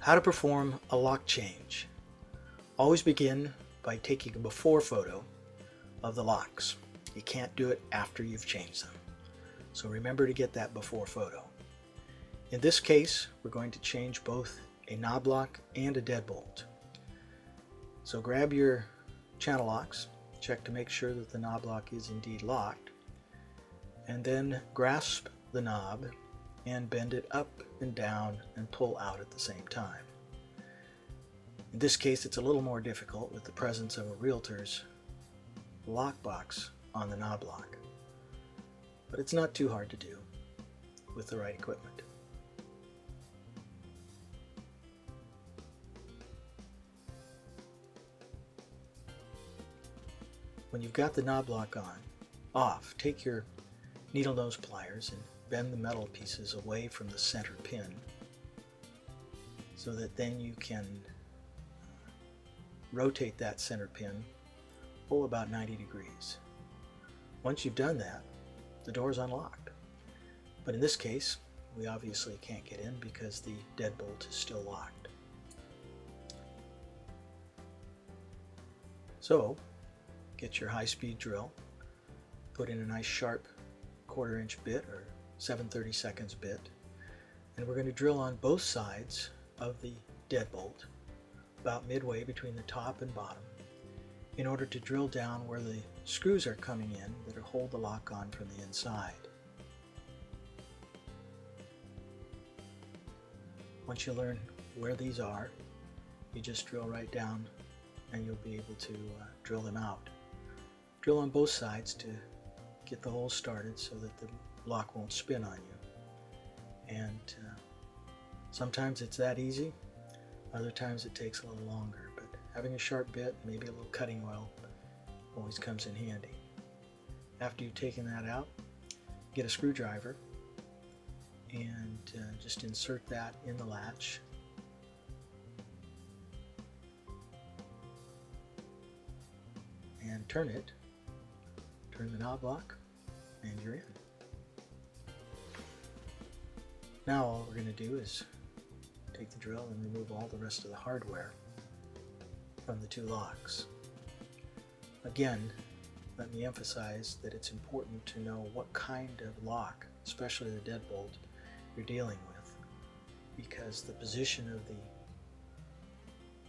How to perform a lock change. Always begin by taking a before photo of the locks. You can't do it after you've changed them. So remember to get that before photo. In this case, we're going to change both a knob lock and a deadbolt. So grab your channel locks, check to make sure that the knob lock is indeed locked, and then grasp the knob and bend it up and down and pull out at the same time. In this case, it's a little more difficult with the presence of a realtor's lockbox on the knob lock, but it's not too hard to do with the right equipment. When you've got the knob lock off, take your needle nose pliers and bend the metal pieces away from the center pin so that then you can rotate that center pin about 90 degrees. Once you've done that, the door is unlocked. But in this case, we obviously can't get in because the deadbolt is still locked. So, get your high-speed drill, put in a nice sharp 1/4 inch bit or 7/32 bit, and we're going to drill on both sides of the deadbolt about midway between the top and bottom in order to drill down where the screws are coming in that hold the lock on from the inside. Once you learn where these are, you just drill right down and you'll be able to drill them out. Drill on both sides to get the hole started so that the lock won't spin on you. And sometimes it's that easy, other times it takes a little longer, but having a sharp bit, maybe a little cutting oil, always comes in handy. After you've taken that out, get a screwdriver and just insert that in the latch. And turn the knob lock, and you're in. Now all we're going to do is take the drill and remove all the rest of the hardware from the two locks. Again, let me emphasize that it's important to know what kind of lock, especially the deadbolt, you're dealing with, because the position of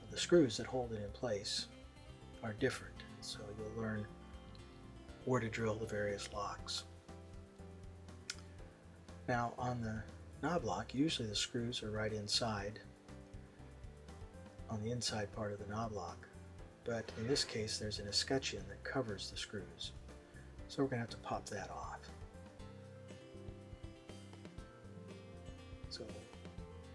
the screws that hold it in place are different. So you'll learn where to drill the various locks. Now on the knob lock, usually the screws are right inside, on the inside part of the knob lock, but in this case there's an escutcheon that covers the screws. So we're going to have to pop that off. So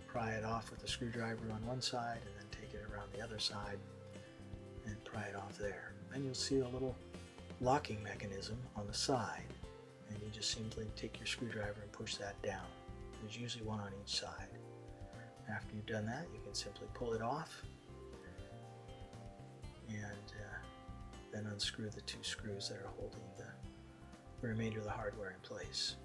pry it off with a screwdriver on one side and then take it around the other side and pry it off there. Then you'll see a little locking mechanism on the side, and you just simply take your screwdriver and push that down. There's usually one on each side. After you've done that, you can simply pull it off and then unscrew the two screws that are holding the remainder of the hardware in place.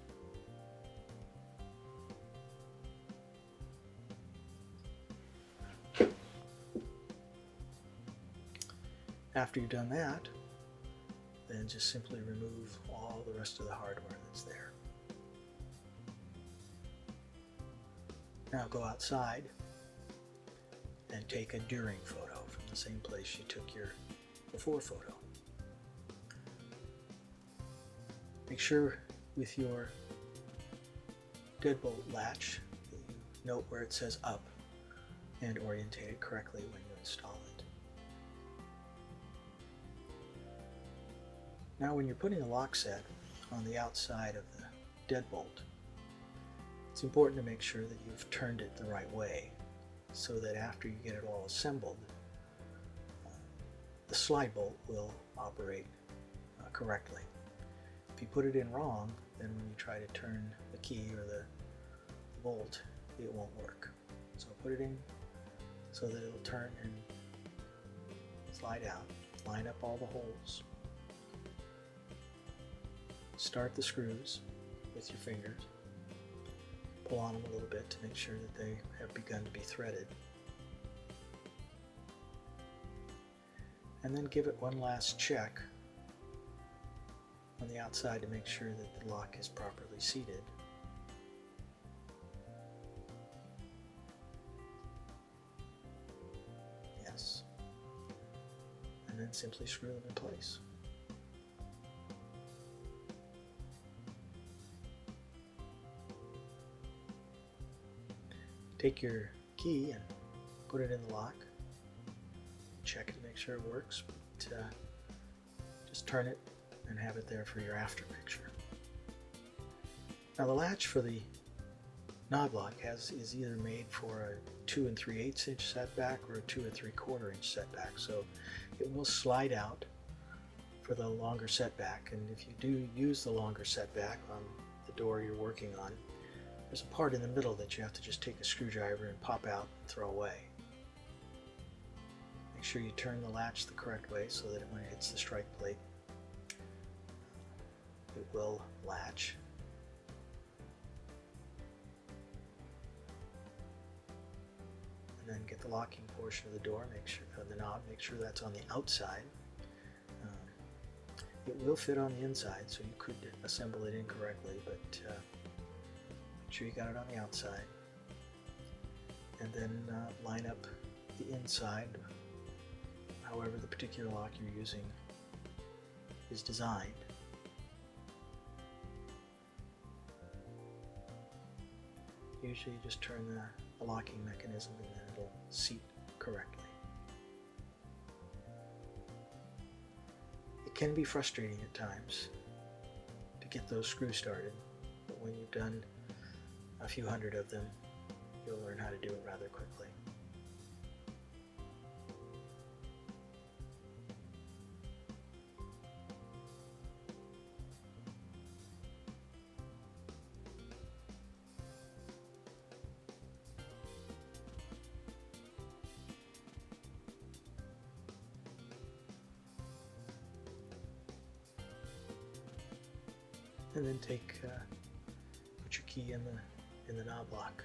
After you've done that, then just simply remove all the rest of the hardware that's there. Now go outside and take a during photo from the same place you took your before photo. Make sure with your deadbolt latch that you note where it says up and orientate it correctly when you install it. Now when you're putting a lock set on the outside of the deadbolt, it's important to make sure that you've turned it the right way so that after you get it all assembled, the slide bolt will operate correctly. If you put it in wrong, then when you try to turn the key or the bolt, it won't work. So put it in so that it'll turn and slide out. Line up all the holes. Start the screws with your fingers. Pull on them a little bit to make sure that they have begun to be threaded. and then give it one last check on the outside to make sure that the lock is properly seated. Yes. And then simply screw them in place. Take your key and put it in the lock. Check it to make sure it works, but just turn it and have it there for your after picture. Now the latch for the knob lock is either made for a 2 3/8 inch setback or a 2 3/4 inch setback, so it will slide out for the longer setback. And if you do use the longer setback on the door you're working on, there's a part in the middle that you have to just take a screwdriver and pop out and throw away. Make sure you turn the latch the correct way so that when it hits the strike plate, it will latch. And then get the locking portion of the door, make sure the knob, make sure that's on the outside. It will fit on the inside, so you could assemble it incorrectly, but make sure you got it on the outside. And then line up the inside, however the particular lock you're using is designed. Usually you just turn the locking mechanism and then it'll seat correctly. It can be frustrating at times to get those screws started, but when you've done a few hundred of them, you'll learn how to do it rather quickly. And then put your key in the knob lock.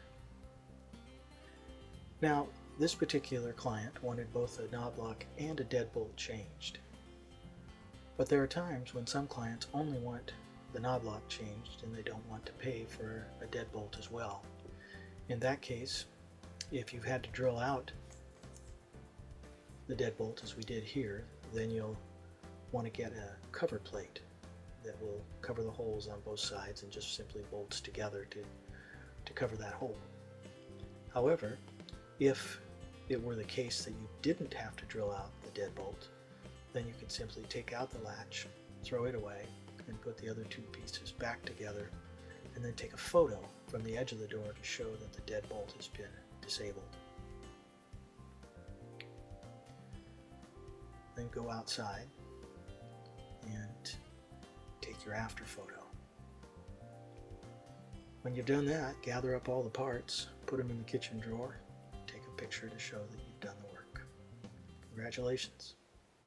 Now, this particular client wanted both a knob lock and a deadbolt changed. But there are times when some clients only want the knob lock changed and they don't want to pay for a deadbolt as well. In that case, if you've had to drill out the deadbolt as we did here, then you'll want to get a cover plate that will cover the holes on both sides and just simply bolts together to cover that hole. However, if it were the case that you didn't have to drill out the deadbolt, then you can simply take out the latch, throw it away, and put the other two pieces back together, and then take a photo from the edge of the door to show that the deadbolt has been disabled. Then go outside and take your after photo. When you've done that, gather up all the parts, put them in the kitchen drawer, take a picture to show that you've done the work. Congratulations.